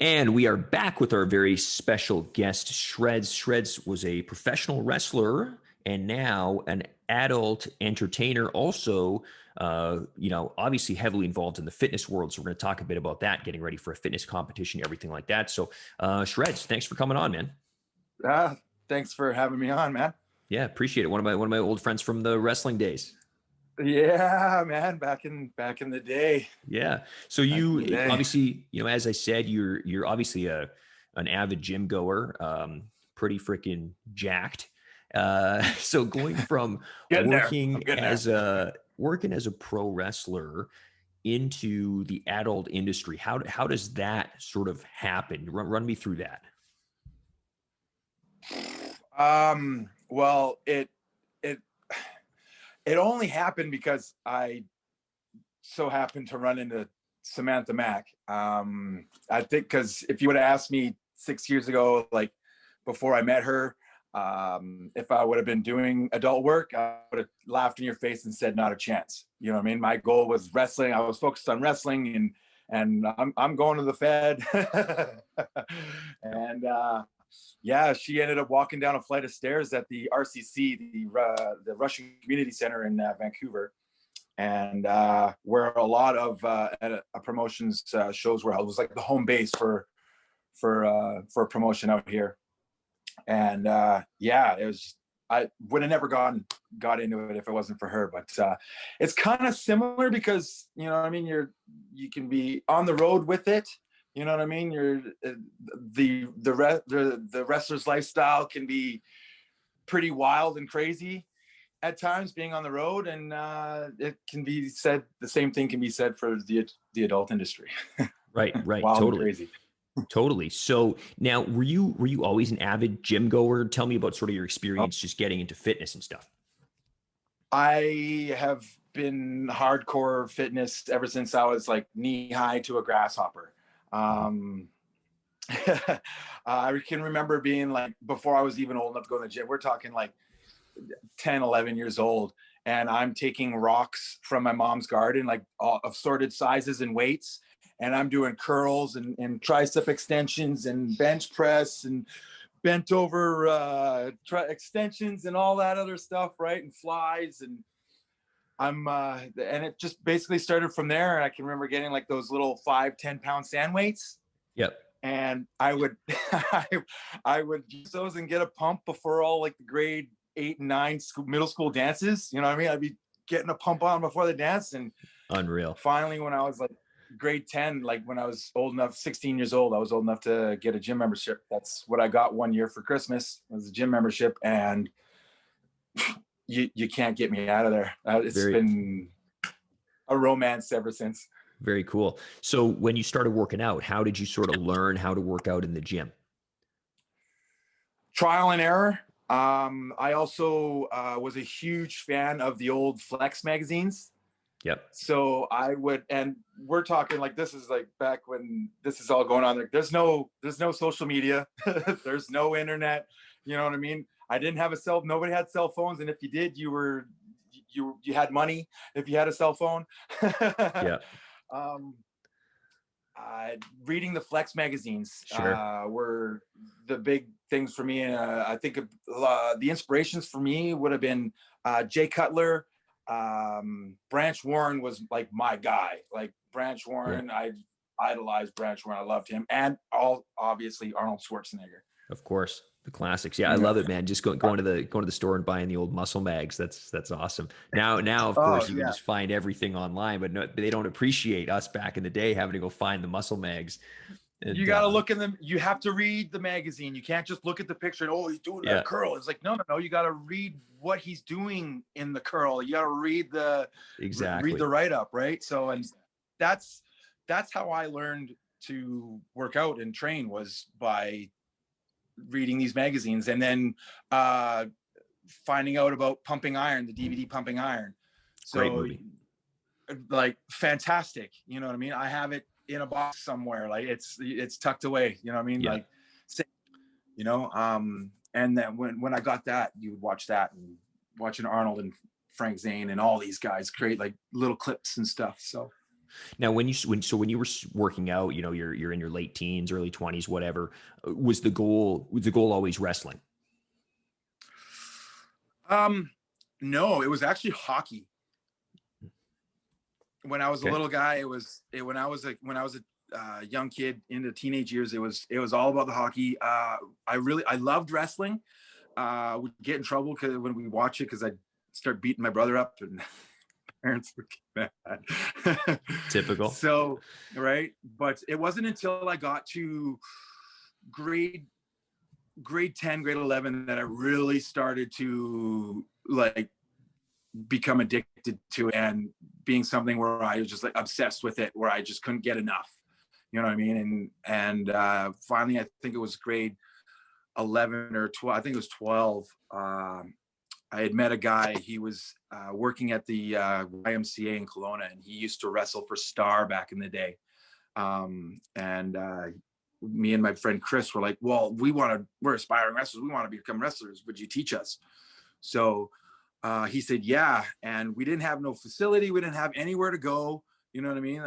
And we are back with our very special guest, Shreddz. Shreddz was a professional wrestler and now an adult entertainer, also, obviously heavily involved in the fitness world. So we're going to talk a bit about that, getting ready for a fitness competition, everything like that. So, Shreddz, thanks for coming on, man. Ah, Thanks for having me on, man. Yeah, appreciate it. One of my old friends from the wrestling days. Yeah, man, back in the day. Yeah. So Back in the you day. obviously, as I said, you're obviously an avid gym goer, pretty freaking jacked. So going from Getting there. I'm getting there. working as a pro wrestler into the adult industry, how does that sort of happen? Run me through that. Well, it it only happened because I so happened to run into Samantha Mack. I think because if you would have asked me 6 years ago, like before I met her, if I would have been doing adult work, I would have laughed in your face and said, not a chance. You know what I mean? My goal was wrestling. I was focused on wrestling and I'm going to the Fed. and yeah, she ended up walking down a flight of stairs at the RCC, the Russian Community Center in Vancouver, and where a lot of promotions shows were held. It was like the home base for a promotion out here. And yeah, it was. I would have never got into it if it wasn't for her. But it's kind of similar because you know what I mean. You can be on the road with it. You know what I mean. The wrestler's lifestyle can be pretty wild and crazy at times, being on the road, and it can be said the same thing can be said for the adult industry. Right, right, Wild and totally. crazy. Totally. So now, were you always an avid gym goer? Tell me about sort of your Oh, experience just getting into fitness and stuff. I have been hardcore fitness ever since I was like knee high to a grasshopper. Um, I can remember being like, before I was even old enough to go to the gym, we're talking like 10, 11 years old. And I'm taking rocks from my mom's garden, like all assorted sizes and weights. And I'm doing curls and tricep extensions and bench press and bent over extensions and all that other stuff, right? And flies. And and it just basically started from there. And I can remember getting like those little 5, 10 pound sand weights, Yep. and I would I would use those and get a pump before all like the grade 8 and 9 middle school dances. You know what I mean? I'd be getting a pump on before the dance. And Unreal. finally, when I was like grade 10, like when I was old enough, 16 years old, I was old enough to get a gym membership. That's what I got one year for Christmas, was a gym membership. And you can't get me out of there. It's Very, been a romance ever since. very cool. So when you started working out, how did you sort of learn how to work out in the gym? Trial and error. I also was a huge fan of the old Flex magazines. Yep. So I would, and we're talking like, this is like back when this is all going on. Like there's no social media, there's no internet. You know what I mean? I didn't have nobody had cell phones, and if you did, you had money if you had a cell phone. Yeah. um, Reading the Flex magazines Sure. were the big things for me. I think the inspirations for me would have been Jay Cutler. Branch Warren was like my guy. Like Branch Yeah. Warren, I idolized Branch Warren. I loved him, and obviously Arnold Schwarzenegger. Of course. The classics. Yeah, I Yeah. love it, man. Just going to the store and buying the old muscle mags. That's awesome. Now, of Oh course, you can yeah. just find everything online, but no, they don't appreciate us back in the day having to go find the muscle mags. You And got to look in them. You have to read the magazine. You can't just look at the picture and, oh, he's doing yeah, that curl. It's like, no, no, no. You got to read what he's doing in the curl. You got to read exactly. the write up, right? So, and that's that's how I learned to work out and train, was by reading these magazines, and then uh, finding out about Pumping Iron, the DVD Pumping Iron. Great So movie. like fantastic, you know what I mean? I have it in a box somewhere, like it's tucked away, you know what I mean? Yeah. Like, and then when I got that, you would watch that and watching Arnold and Frank Zane and all these guys create like little clips and stuff. So Now, when you were working out, you know, you're in your late teens, early 20s, whatever, was the goal always wrestling? Um, no, it was actually hockey. When I was a Okay. little guy, when I was a young kid into teenage years, it was all about the hockey. I loved wrestling. Would get in trouble because when we watch it, because I'd start beating my brother up, and parents would get mad. Typical. So, right, but it wasn't until I got to grade grade 10, grade 11 that I really started to like become addicted to it, and being something where I was just like obsessed with it, where I just couldn't get enough. You know what I mean? And finally, I think it was grade 11 or 12. I think it was 12. I had met a guy. He was working at the YMCA in Kelowna, and he used to wrestle for Star back in the day. And me and my friend Chris were like, well, we're aspiring wrestlers. We want to become wrestlers. Would you teach us? So he said, yeah. And we didn't have no facility. We didn't have anywhere to go. You know what I mean?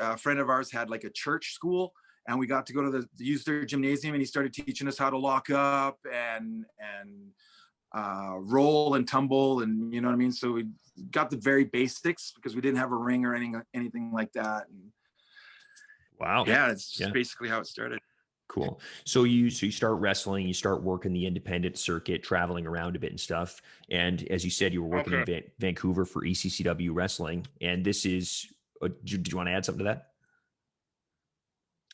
A friend of ours had like a church school, and we got to go to use their gymnasium, and he started teaching us how to lock up and roll and tumble, and you know what I mean? So we got the very basics because we didn't have a ring or anything like that. And Wow. yeah, it's just Yeah. basically how it started. Cool. So you start wrestling, you start working the independent circuit, traveling around a bit and stuff. And as you said, you were working in Okay. Vancouver for ECCW Wrestling. And this is, do you want to add something to that?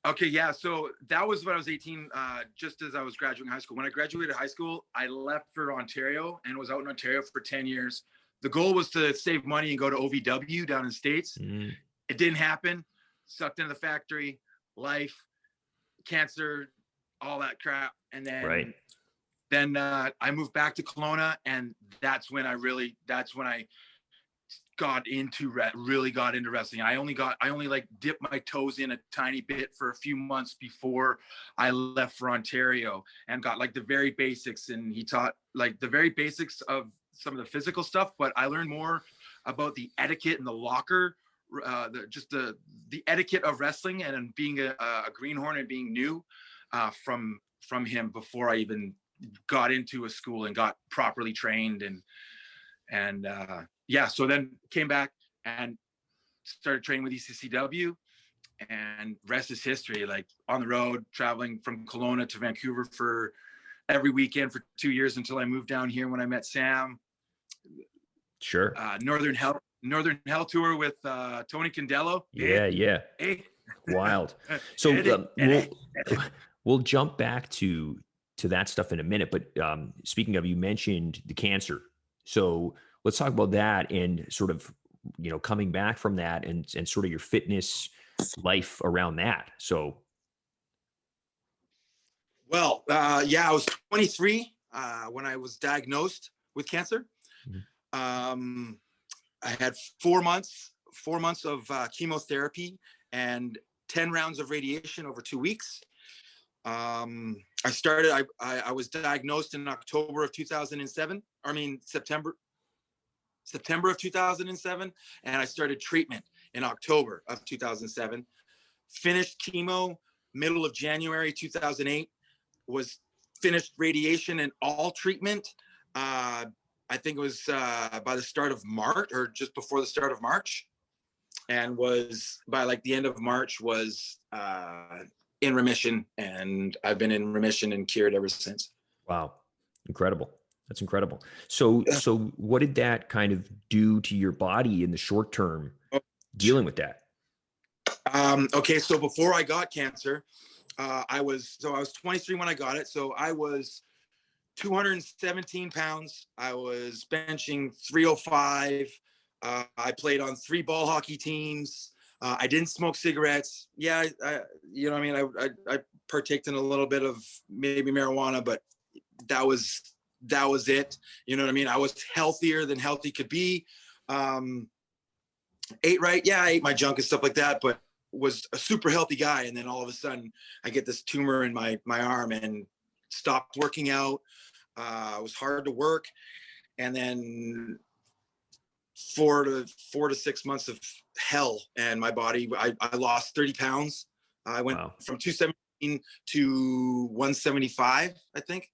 Okay, yeah. So that was when I was 18, just as I was graduating high school. When I graduated high school, I left for Ontario and was out in Ontario for 10 years. The goal was to save money and go to OVW down in the States. Mm, It didn't happen. Sucked into the factory, life, cancer, all that crap. And right. then I moved back to Kelowna, and that's when I really got into wrestling. I only like dipped my toes in a tiny bit for a few months before I left for Ontario, and got like the very basics. And he taught like the very basics of some of the physical stuff, but I learned more about the etiquette and the locker, the etiquette of wrestling, and being a greenhorn and being new from him before I even got into a school and got properly trained. And yeah, so then came back and started training with ECCW, and rest is history. Like on the road, traveling from Kelowna to Vancouver for every weekend for 2 years until I moved down here when I met Sam. Sure. Northern Hell tour with Tony Condello. Yeah. Yeah. Hey. Wild. So we'll jump back to that stuff in a minute. But speaking of, you mentioned the cancer. So let's talk about that and sort of, you know, coming back from that and sort of your fitness life around that. So Well, yeah, I was 23 when I was diagnosed with cancer. mhm, Um, I had 4 months of chemotherapy and 10 rounds of radiation over 2 weeks. I was diagnosed in October of 2007. I mean, September of 2007. And I started treatment in October of 2007. Finished chemo middle of January 2008. Was finished radiation and all treatment. I think it was by the start of March, or just before the start of March, and was by like the end of March was in remission, and I've been in remission and cured ever since. wow, incredible. That's incredible. So what did that kind of do to your body in the short term dealing with that? Okay, so before I got cancer, I was 23 when I got it. So I was 217 pounds. I was benching 305. I played on 3 ball hockey teams. I didn't smoke cigarettes. Yeah, you know what I mean? I partaked in a little bit of maybe marijuana, but that was it. You know what I mean? I was healthier than healthy could be. Ate right. Yeah, I ate my junk and stuff like that, but was a super healthy guy. And then all of a sudden I get this tumor in my arm and stopped working out. It was hard to work. And then 4 to 6 months of hell, and my body, I lost 30 pounds. I went from 217 to 175, I think.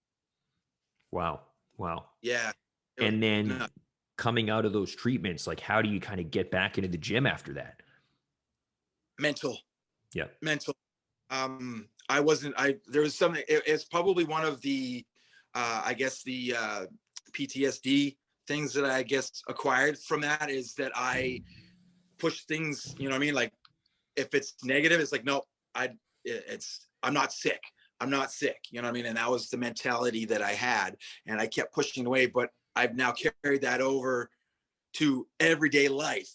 Wow. Wow. Yeah. And then coming out of those treatments, like how do you kind of get back into the gym after that? Mental. Yeah. Mental. There was something, it's probably one of the, I guess the PTSD things that I guess acquired from that, is that I push things, you know what I mean? Like if it's negative, it's like, no, I'm not sick. I'm not sick. You know what I mean? And that was the mentality that I had, and I kept pushing away, but I've now carried that over to everyday life.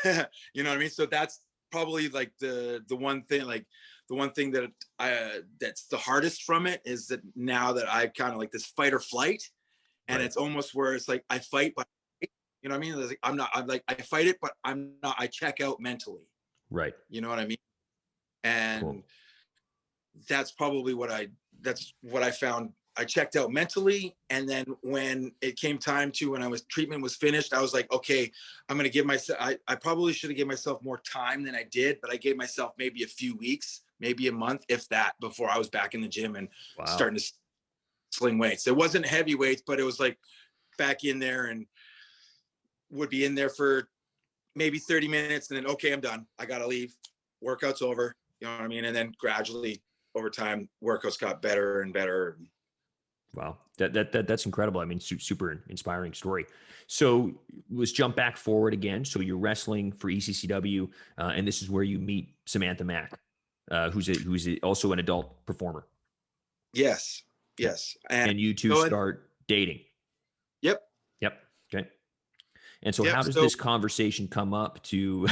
You know what I mean? So that's probably like the one thing, like the one thing that that's the hardest from it, is that now that I kind of like this fight or flight, and Right. it's almost where it's like I fight, but you know what I mean? Like, I'm like, I fight it, but I'm not, I check out mentally. Right. You know what I mean? And Cool. that's probably that's what I found. I checked out mentally. And then when it came time to, when treatment was finished, I was like, okay, I'm going to give myself, I probably should have given myself more time than I did, but I gave myself maybe a few weeks, maybe a month, if that, before I was back in the gym and starting to sling weights. It wasn't heavy weights, but it was like back in there, and would be in there for maybe 30 minutes. And then, okay, I'm done. I got to leave. Workout's over. You know what I mean? And then gradually over time, workouts got better and better. Wow. That's incredible. I mean, super inspiring story. So let's jump back forward again. So you're wrestling for ECCW, and this is where you meet Samantha Mack, who's also an adult performer. Yes. Yes. And you two start dating. Yep. Yep. Okay. And so how does this conversation come up to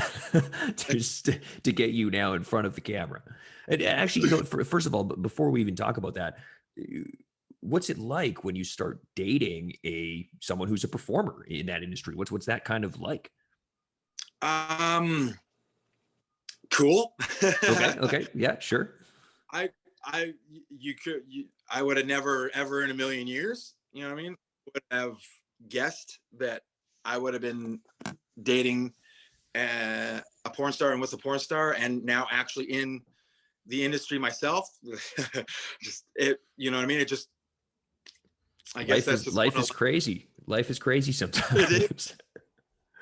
to get you now in front of the camera? And actually, you know, first of all, before we even talk about that, what's it like when you start dating someone who's a performer in that industry? What's that kind of like? Cool. Okay. Yeah, sure. I would have never, ever in a million years, you know what I mean, would have guessed that I would have been dating a porn star and with a porn star, and now actually in the industry myself. Just it, you know what I mean? It just, I guess that's just life is crazy. Life is crazy sometimes. It is.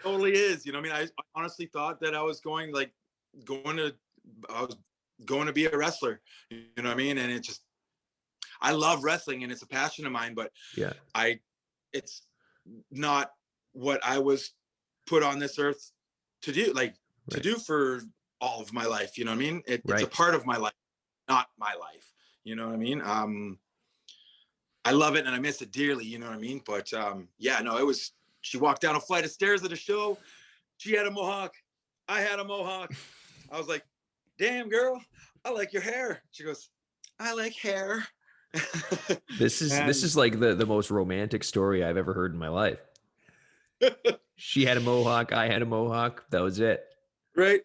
Totally is. You know what I mean? I honestly thought that I was going to be a wrestler. You know what I mean? And I love wrestling, and it's a passion of mine, but yeah, it's not what I was put on this earth to do, to do for all of my life. You know what I mean? It's a part of my life, not my life. You know what I mean? I love it and I miss it dearly. You know what I mean? But yeah, no, she walked down a flight of stairs at a show. She had a mohawk. I had a mohawk. I was like, damn girl, I like your hair. She goes, I like hair. This is like the most romantic story I've ever heard in my life. She had a mohawk. I had a mohawk. That was it. Right.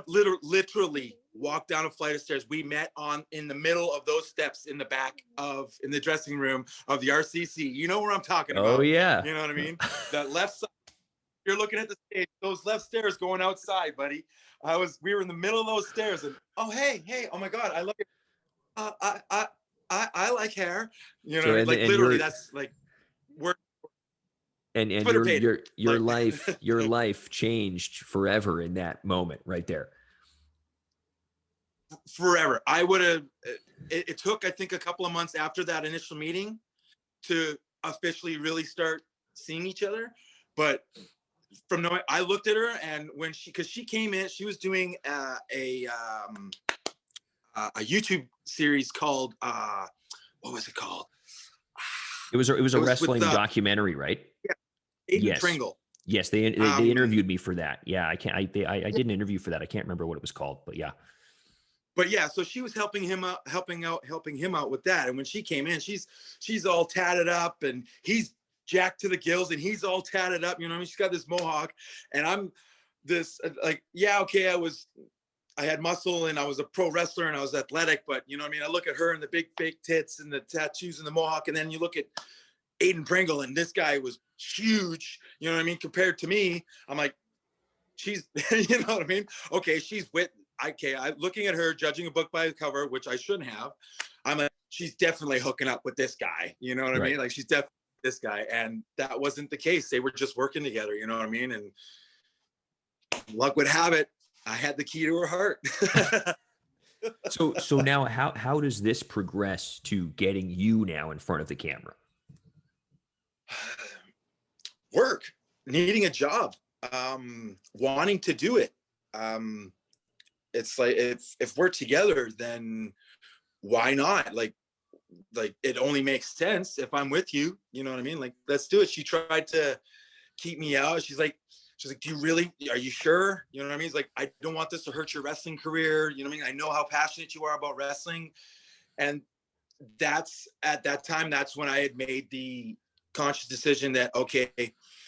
Literally walked down a flight of stairs. We met in the middle of those steps in the dressing room of the RCC. You know where I'm talking about. Oh yeah. You know what I mean? That left side, you're looking at the stage, those left stairs going outside, buddy. We were in the middle of those stairs, and oh, hey, oh my God, I love it. I like hair. You know, like literally that's like we're and your life changed forever in that moment right there. Forever. I would have, it took, I think, a couple of months after that initial meeting to officially really start seeing each other. But I looked at her, and because she came in, she was doing a YouTube series called, what was it called? It was a wrestling documentary, right? Yeah. Aiden Pringle. Yes, they interviewed me for that. Yeah, I did an interview for that. I can't remember what it was called, but yeah. But yeah, so she was helping him out with that. And when she came in, she's all tatted up, and he's jacked to the gills, and he's all tatted up. You know what I mean? She's got this mohawk, and I'm this like, yeah, okay, I had muscle, and I was a pro wrestler, and I was athletic, but you know what I mean? I look at her and the big fake tits and the tattoos and the mohawk, and then you look at Aiden Pringle, and this guy was huge, you know what I mean? Compared to me, I'm like, she's, you know what I mean? Okay, she's with, looking at her, judging a book by the cover, which I shouldn't have. I'm like, she's definitely hooking up with this guy. You know what I mean? Like, she's definitely this guy. And that wasn't the case. They were just working together, you know what I mean? And luck would have it, I had the key to her heart. So now how does this progress to getting you now in front of the camera? Work, needing a job, wanting to do it. It's like, if we're together, then why not? Like it only makes sense if I'm with you, you know what I mean? Like, let's do it. She tried to keep me out. She's like, do you really, are you sure? You know what I mean? It's like, I don't want this to hurt your wrestling career. You know what I mean? I know how passionate you are about wrestling. And that's, at that time, that's when I had made the conscious decision that, okay,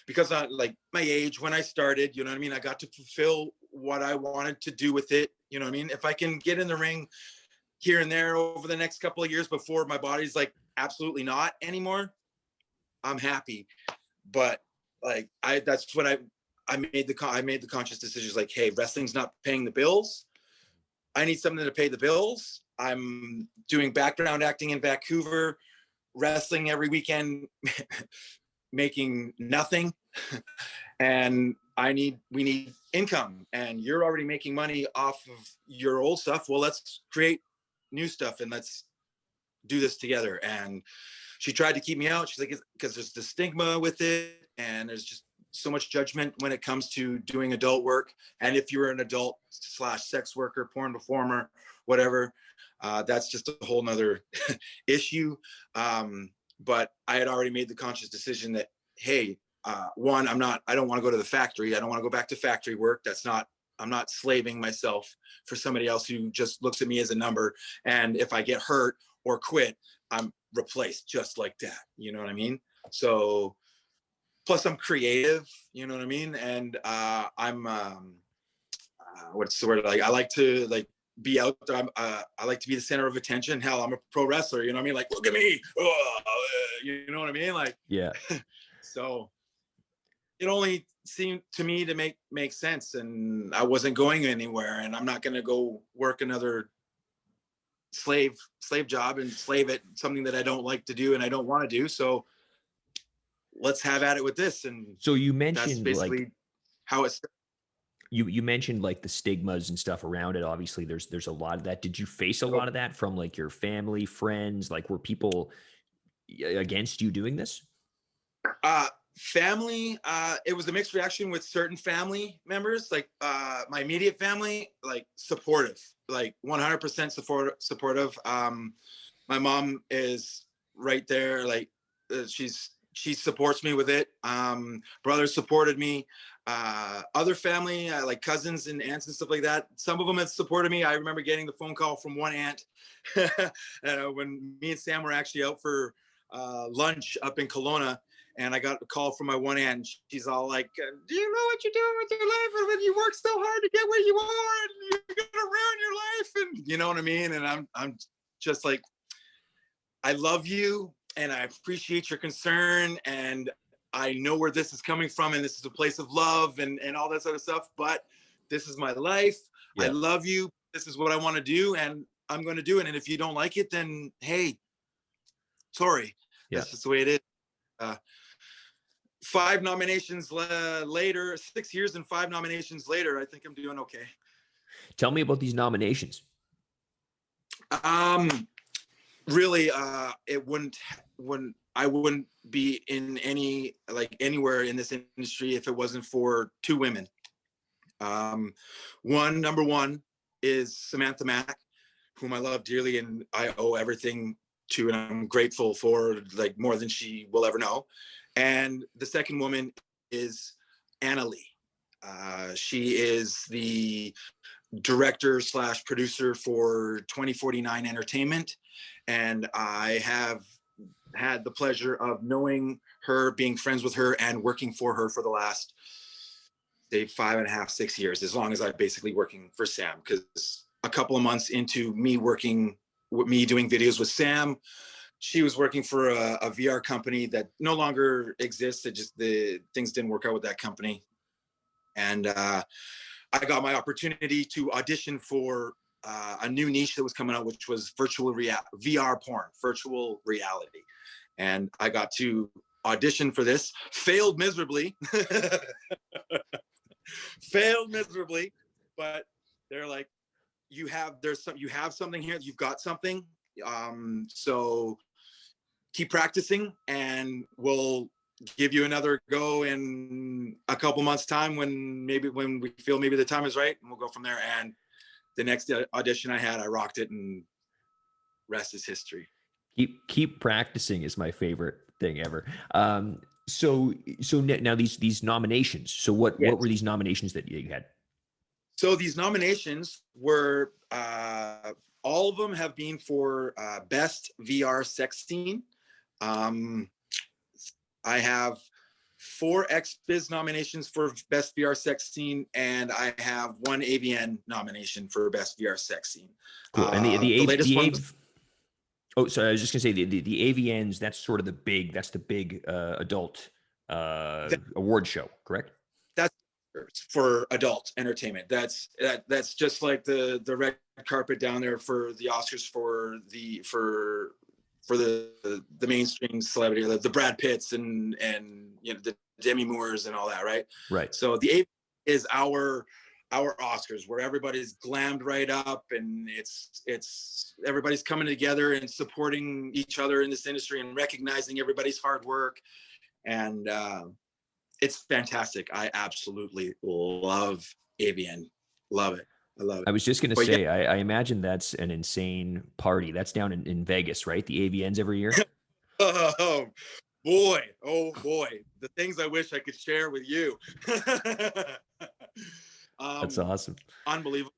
because I, like, my age when I started, you know what I mean? I got to fulfill what I wanted to do with it. You know what I mean? If I can get in the ring here and there over the next couple of years before my body's like absolutely not anymore, I'm happy. But like, that's when I made the conscious decisions, like, hey, wrestling's not paying the bills. I need something to pay the bills. I'm doing background acting in Vancouver, wrestling every weekend, making nothing. And we need income, and you're already making money off of your old stuff. Well, let's create new stuff and let's do this together. And she tried to keep me out. She's like, because there's the stigma with it, and there's just so much judgment when it comes to doing adult work. And if you're an adult / sex worker, porn performer, whatever, that's just a whole nother issue. But I had already made the conscious decision that, hey, one, I don't want to go to the factory. I don't want to go back to factory work. I'm not slaving myself for somebody else who just looks at me as a number. And if I get hurt or quit, I'm replaced just like that. You know what I mean? So, plus I'm creative, you know what I mean? And I'm, what's the word? Like, I like to like be out there. I like to be the center of attention. Hell, I'm a pro wrestler, you know what I mean? Like, look at me. You know what I mean? Like, Yeah. So it only seemed to me to make sense, and I wasn't going anywhere, and I'm not going to go work another slave job and slave at something that I don't like to do and I don't want to do. So let's have at it with this. And So you that's mentioned basically like how it's. you mentioned like the stigmas and stuff around it. Obviously, there's a lot of that. Did you face a lot of that from like your family, friends? Like, were people against you doing this? Family, it was a mixed reaction with certain family members, like my immediate family, like supportive, like 100% supportive. My mom is right there, like she supports me with it. Brother supported me. Other family, like cousins and aunts and stuff like that, some of them had supported me. I remember getting the phone call from one aunt when me and Sam were actually out for lunch up in Kelowna. And I got a call from my one aunt. She's all like, do you know what you're doing with your life? And when you work so hard to get where you are, and you're gonna ruin your life, and you know what I mean? And I'm just like, I love you and I appreciate your concern, and I know where this is coming from, and this is a place of love and all that sort of stuff, but this is my life. Yeah. I love you. This is what I want to do, and I'm going to do it. And if you don't like it, then hey, sorry. Yeah. That's just the way it is. 5 nominations later, 6 years and 5 nominations later, I think I'm doing okay. Tell me about these nominations. Really, I wouldn't be in anywhere in this industry if it wasn't for 2 women. Number one is Samantha Mack, whom I love dearly and I owe everything to, and I'm grateful for, like, more than she will ever know. And the second woman is Anna Lee. She is the director / producer for 2049 Entertainment. And I have had the pleasure of knowing her, being friends with her, and working for her for the last, say, 5.5, 6 years, as long as I've basically working for Sam. Because a couple of months into me doing videos with Sam, she was working for a VR company that no longer exists. It just, the things didn't work out with that company. And I got my opportunity to audition for a new niche that was coming out, which was VR porn, virtual reality. And I got to audition for this, failed miserably, but they're like, you have something here, you've got something. So keep practicing and we'll give you another go in a couple months time when we feel maybe the time is right, and we'll go from there. And the next audition I had, I rocked it, and rest is history. Keep practicing is my favorite thing ever. So now these nominations. So what were these nominations that you had? So these nominations were all of them have been for best VR sex scene. I have 4 XBiz nominations for best VR sex scene, and I have 1 AVN nomination for best VR sex scene. Cool. And the latest one. Oh, sorry. I was just gonna say the AVNs. That's sort of the big adult award show, correct? That's for adult entertainment. That's just like the red carpet down there for the Oscars for the mainstream celebrity, the Brad Pitts and you know, the Demi Moores and all that, right? Right. So the AVN is our Oscars, where everybody's glammed right up, and it's everybody's coming together and supporting each other in this industry and recognizing everybody's hard work. And it's fantastic. I absolutely love AVN. Love it. I love it. I was just going to say, yeah. I imagine that's an insane party. That's down in Vegas, right? The AVNs every year. Oh boy. The things I wish I could share with you. That's awesome. Unbelievable.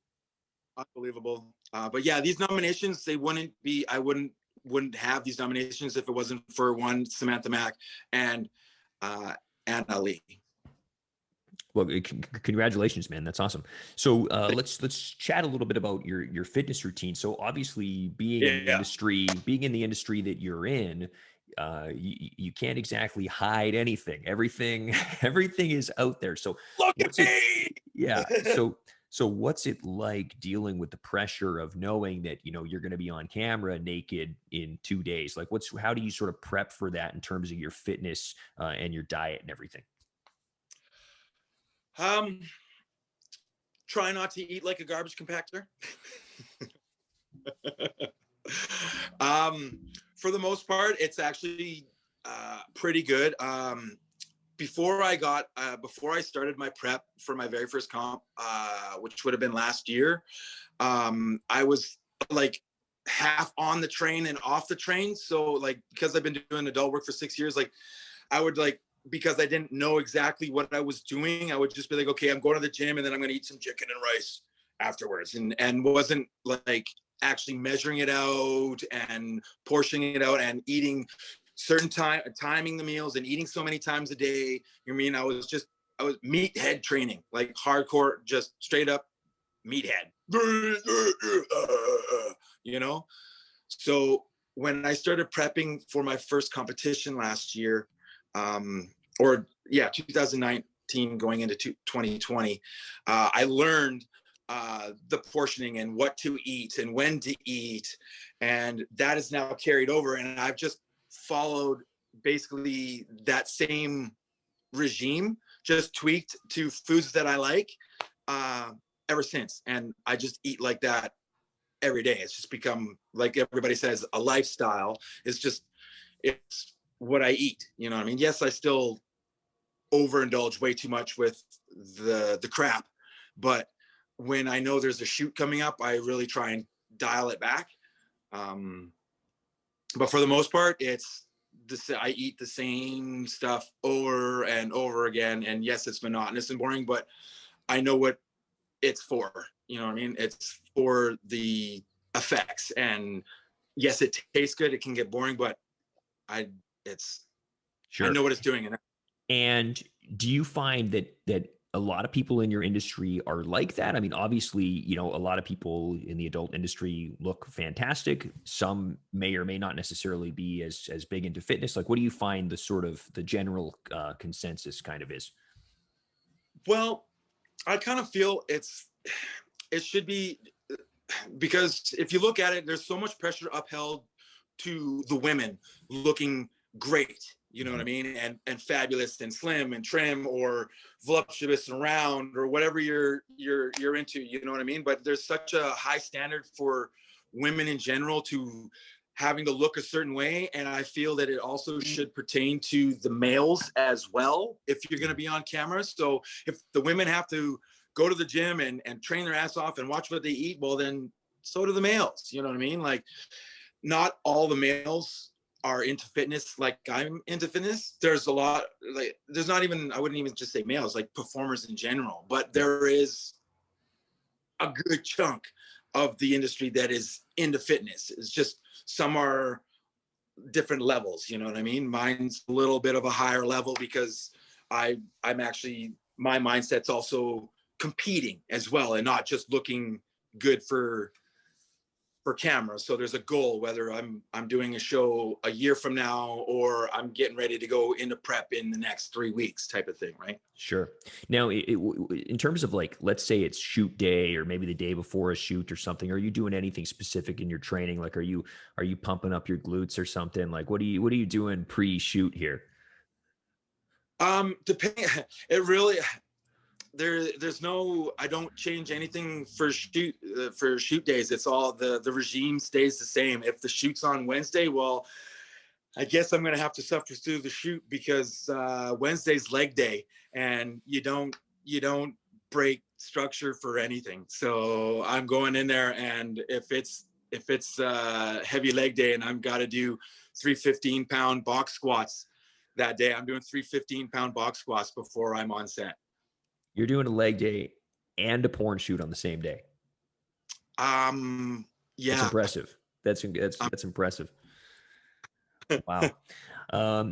But yeah, these nominations, I wouldn't have these nominations if it wasn't for one, Samantha Mack, and Anna Lee. Well, congratulations, man. That's awesome. So let's chat a little bit about your fitness routine. So obviously being in the industry that you're in, you can't exactly hide anything. Everything is out there. So look at me. Yeah. So what's it like dealing with the pressure of knowing that, you know, you're going to be on camera naked in 2 days? Like how do you sort of prep for that in terms of your fitness and your diet and everything? Try not to eat like a garbage compactor. For the most part, it's actually pretty good. Before I started my prep for my very first comp, which would have been last year, I was like half on the train and off the train. So like, because I've been doing adult work for 6 years, like I would like, because I didn't know exactly what I was doing, I would just be like, okay, I'm going to the gym and then I'm going to eat some chicken and rice afterwards, and wasn't like actually measuring it out and portioning it out and eating certain timing the meals and eating so many times a day. You mean I was meathead training, like hardcore, just straight up meathead, you know? So when I started prepping for my first competition last year, 2019 going into 2020, I learned the portioning and what to eat and when to eat, and that is now carried over, and I've just followed basically that same regime, just tweaked to foods that I like ever since, and I just eat like that every day. It's just become, like everybody says, a lifestyle. It's what I eat, you know what I mean? Yes, I still overindulge way too much with the crap, but when I know there's a shoot coming up, I really try and dial it back. But for the most part, I eat the same stuff over and over again. And yes, it's monotonous and boring, but I know what it's for. You know what I mean? It's for the effects. And yes, it tastes good. It can get boring, but I know what it's doing. And do you find that a lot of people in your industry are like that? I mean, obviously, you know, a lot of people in the adult industry look fantastic. Some may or may not necessarily be as big into fitness. Like, what do you find the sort of the general consensus kind of is? Well, I kind of feel it should be, because if you look at it, there's so much pressure upheld to the women looking great, you know what I mean, and fabulous and slim and trim or voluptuous and round or whatever you're into, you know what I mean. But there's such a high standard for women in general to having to look a certain way, and I feel that it also should pertain to the males as well if you're going to be on camera. So if the women have to go to the gym and train their ass off and watch what they eat, well then so do the males, you know what I mean. Like, not all the males are into fitness like I'm into fitness. There's a lot, like, there's not even, I wouldn't even just say males, like performers in general, but there is a good chunk of the industry that is into fitness. It's just some are different levels, you know what I mean. Mine's a little bit of a higher level because I'm actually, my mindset's also competing as well and not just looking good for camera. So there's a goal, whether I'm doing a show a year from now or I'm getting ready to go into prep in the next 3 weeks type of thing, right? Sure. Now, in terms of, like, let's say it's shoot day or maybe the day before a shoot or something, are you doing anything specific in your training? Like, are you pumping up your glutes or something? Like, what are you doing pre-shoot here? Depending, it really, there's no, I don't change anything for shoot days. It's all the regime stays the same. If the shoot's on Wednesday, well, I guess I'm gonna have to suffer through the shoot because Wednesday's leg day, and you don't break structure for anything. So I'm going in there, and if it's heavy leg day and I've got to do 3 15-pound box squats that day, I'm doing 3 15-pound box squats before I'm on set. You're doing a leg day and a porn shoot on the same day. Yeah. That's impressive. That's impressive. Wow.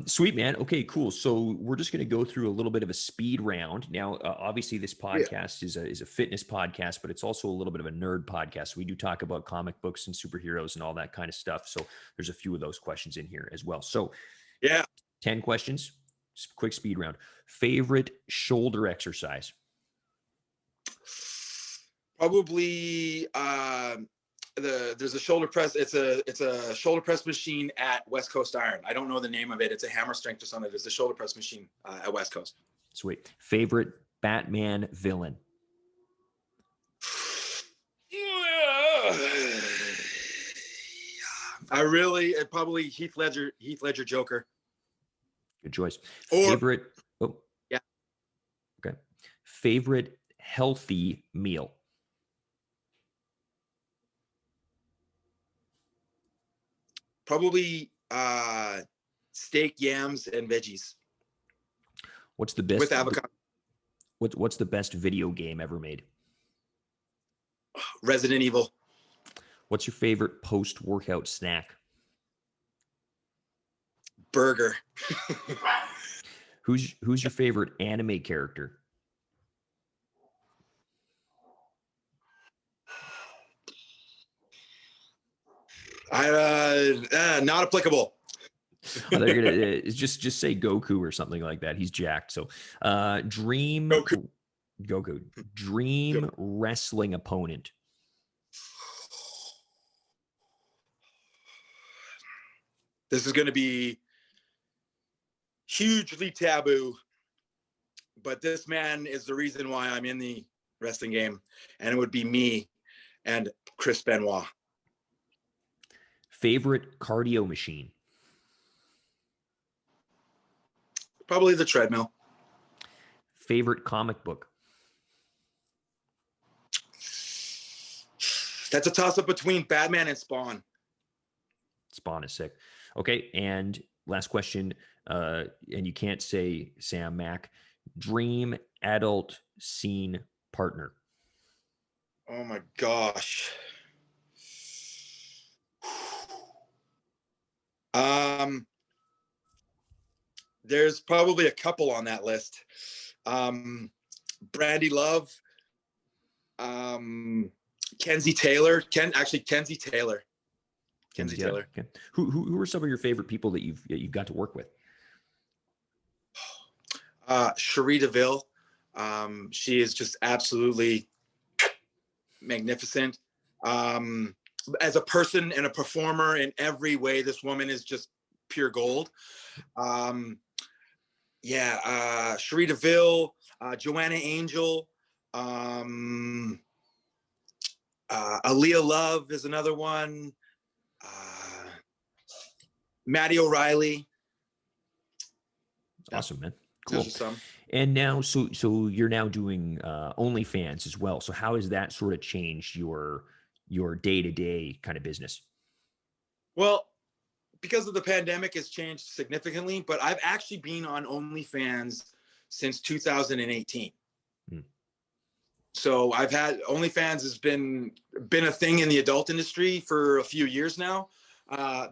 Sweet, man. Okay, cool. So we're just going to go through a little bit of a speed round. Now, obviously this podcast is a fitness podcast, but it's also a little bit of a nerd podcast. So we do talk about comic books and superheroes and all that kind of stuff. So there's a few of those questions in here as well. So yeah, 10 questions, just quick speed round. Favorite shoulder exercise? Probably there's a shoulder press. It's a shoulder press machine at West Coast Iron. I don't know the name of it. It's a hammer strength or something. There's a shoulder press machine at West Coast. Sweet. Favorite Batman villain? Probably Heath Ledger Joker. Good choice. Or, favorite. Oh, yeah. Okay. Favorite healthy meal? Probably steak, yams, and veggies. What's the best with avocado? What's the best video game ever made? Resident Evil. What's your favorite post-workout snack? Burger. Who's your favorite anime character? Not applicable. They're gonna just say Goku or something like that. He's jacked. So, dream Goku. Dream wrestling opponent. This is going to be hugely taboo, but this man is the reason why I'm in the wrestling game, and it would be me and Chris Benoit. Favorite cardio machine? Probably the treadmill. Favorite comic book? That's a toss-up between Batman and Spawn. Spawn is sick. Okay, and last question, and you can't say Sam Mack. Dream adult scene partner. Oh my gosh. There's probably a couple on that list. Brandy Love, Kenzie Taylor, Kenzie Taylor. Kenzie Taylor. Okay. Who are some of your favorite people that you've got to work with? Cherie DeVille. She is just absolutely magnificent. As a person and a performer in every way, this woman is just pure gold. Cherie DeVille, Joanna Angel, Aaliyah Love is another one. Maddie O'Reilly. Awesome, man. Cool. Some. And now, so you're now doing OnlyFans as well. So how has that sort of changed your day-to-day kind of business? Well, because of the pandemic, it's changed significantly, but I've actually been on OnlyFans since 2018. So I've had OnlyFans has been a thing in the adult industry for a few years now.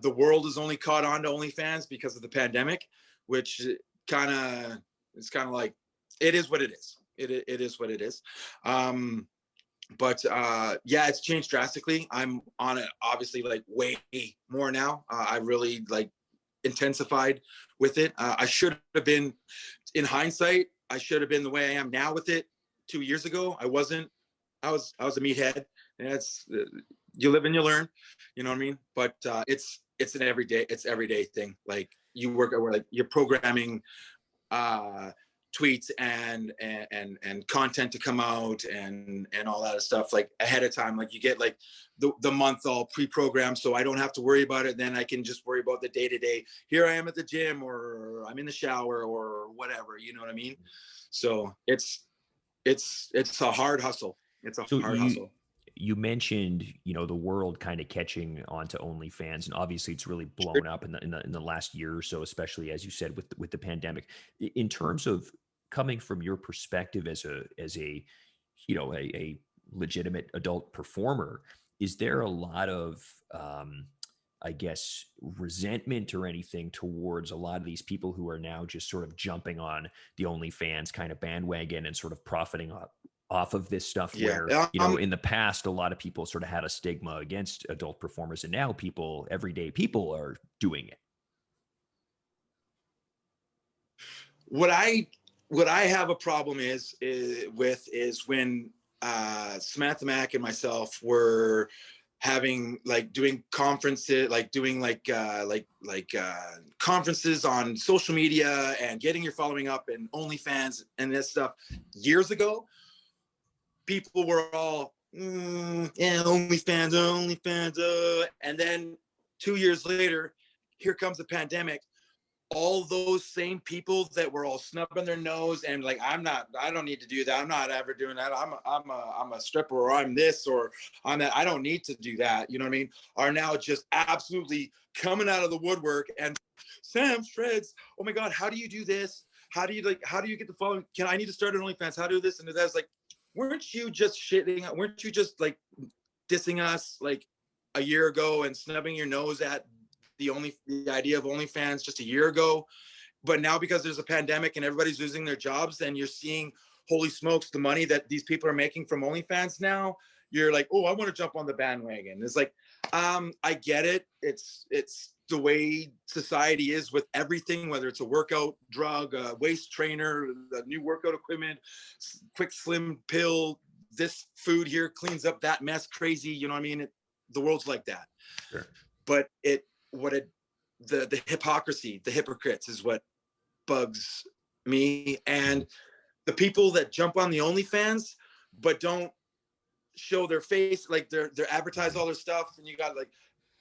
The world has only caught on to OnlyFans because of the pandemic, which it's kind of like, it is what it is. It is what it is. But it's changed drastically. I'm on it obviously like way more now. I really like intensified with it. I should have been, in hindsight, I should have been the way I am now with it 2 years ago. I wasn't. I was a meathead. And it's you live and you learn, you know what I mean? But it's an everyday thing. Like you work where like you're programming tweets and content to come out and all that stuff like ahead of time. Like you get like the month all pre-programmed, so I don't have to worry about it. Then I can just worry about the day-to-day. Here I am at the gym, or I'm in the shower, or whatever, you know what I mean? So it's a hard hustle. It's a hard hustle. You mentioned, the world kind of catching onto OnlyFans, and obviously it's really blown up in the last year or so, especially as you said with the pandemic. In terms of coming from your perspective as a legitimate adult performer, is there a lot of I guess resentment or anything towards a lot of these people who are now just sort of jumping on the OnlyFans kind of bandwagon and sort of profiting off of this stuff? Yeah. Where in the past a lot of people sort of had a stigma against adult performers, and now everyday people are doing it. What I have a problem is when Samantha Mack and myself were having doing conferences, conferences on social media and getting your following up and OnlyFans and this stuff years ago. People were all, OnlyFans, and then 2 years later, here comes the pandemic. All those same people that were all snubbing their nose and like, I don't need to do that. I'm not ever doing that. I'm a stripper, or I'm this, or I'm that. I don't need to do that. You know what I mean? Are now just absolutely coming out of the woodwork and Sam, Shreddz, oh my God, how do you do this? How do you get the following? I need to start an OnlyFans? How do you do this and do that? It's like, weren't you just weren't you just like dissing us like a year ago and snubbing your nose at the idea of OnlyFans just a year ago? But now because there's a pandemic and everybody's losing their jobs, and you're seeing, holy smokes, the money that these people are making from OnlyFans now, you're like, oh, I want to jump on the bandwagon. It's like, I get it. It's the way society is with everything, whether it's a workout drug, a waist trainer, the new workout equipment, quick slim pill, this food here cleans up that mess, crazy, you know what I mean? The world's like that. Sure. But the hypocrisy, the hypocrites is what bugs me. And the people that jump on the OnlyFans but don't show their face, like they're advertise all their stuff, and you got like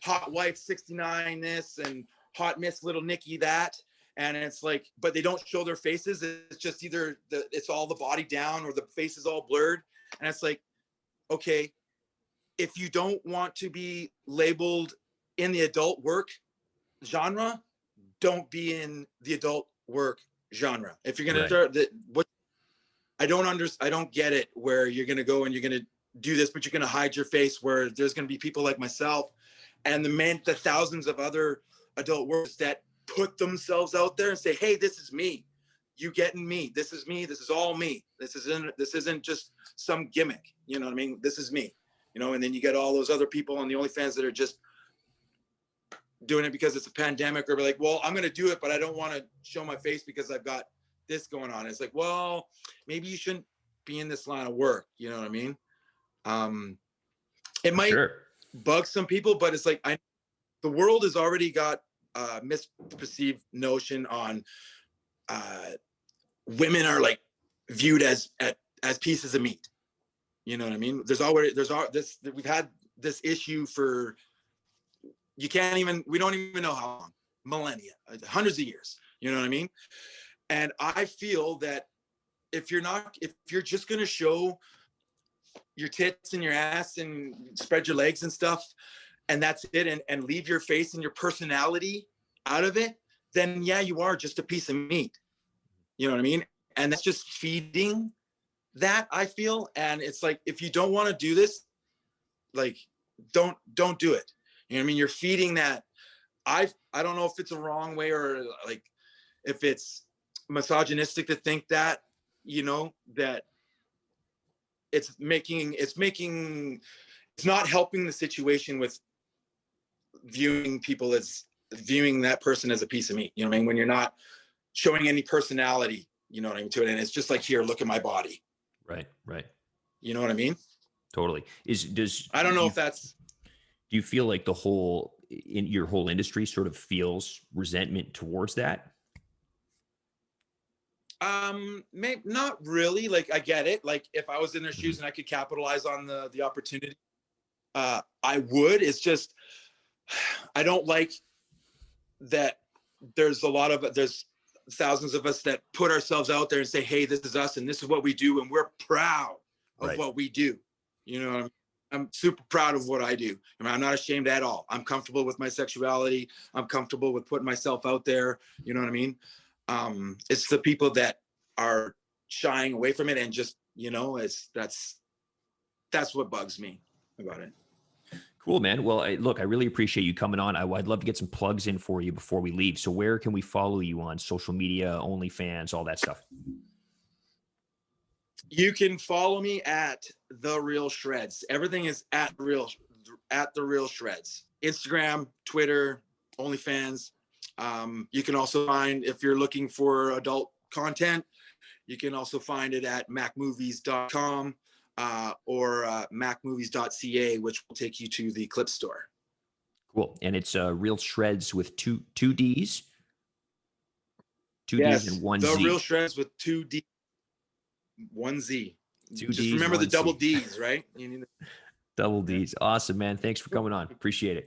hot wife 69 this and hot miss little Nikki that, and it's like, but they don't show their faces. It's just either it's all the body down or the face is all blurred, and it's like, okay, if you don't want to be labeled in the adult work genre, don't be in the adult work genre. If you're gonna start I don't get it, where you're gonna go and you're gonna do this, but you're gonna hide your face, where there's gonna be people like myself and the thousands of other adult workers that put themselves out there and say, hey, this is me. you getting me. This is me. This is all me. This isn't just some gimmick. You know what I mean? This is me. You know, and then you get all those other people on the OnlyFans that are just doing it because it's a pandemic, or be like, well, I'm going to do it, but I don't want to show my face because I've got this going on. It's like, well, maybe you shouldn't be in this line of work. You know what I mean? It might bug some people, but it's like, the world has already got a misperceived notion on women are like viewed as pieces of meat. You know what I mean? We've had this issue for, we don't even know how long, millennia, hundreds of years. You know what I mean? And I feel that if you're just going to show your tits and your ass and spread your legs and stuff, and that's it, and leave your face and your personality out of it, then yeah, you are just a piece of meat. You know what I mean? And that's just feeding that, I feel. And it's like, if you don't want to do this, like, don't do it. You know what I mean? You're feeding that. I don't know if it's a wrong way, or like if it's misogynistic to think that, you know, that it's not helping the situation with viewing that person as a piece of meat. You know what I mean? When you're not showing any personality, you know what I mean, to it. And it's just like, here, look at my body. Right. You know what I mean? Totally. I don't know if that's, do you feel like your whole industry sort of feels resentment towards that? maybe not really. Like, I get it. Like, if I was in their shoes and I could capitalize on the opportunity, I would. It's just, I don't like that there's thousands of us that put ourselves out there and say, hey, this is us and this is what we do, and we're proud of what we do. You know what I mean? I'm super proud of what I do. I mean, I'm not ashamed at all. I'm comfortable with my sexuality. I'm comfortable with putting myself out there. You know what I mean? It's the people that are shying away from it and just, you know, that's what bugs me about it. Cool, man. Well, look, I really appreciate you coming on. I'd love to get some plugs in for you before we leave. So where can we follow you on social media, OnlyFans, all that stuff? You can follow me at The Real Shreddz. Everything is at The Real Shreddz. Instagram, Twitter, OnlyFans. You can also find, if you're looking for adult content, you can also find it at macmovies.com or macmovies.ca, which will take you to the clip store. Cool. And it's Real Shreddz with two D's. Two Yes, D's and one The Z. Real Shreddz with 2 D, 1 Z. Two Just D's, remember the double Z. D's, right? You need double D's. Awesome, man. Thanks for coming on. Appreciate it.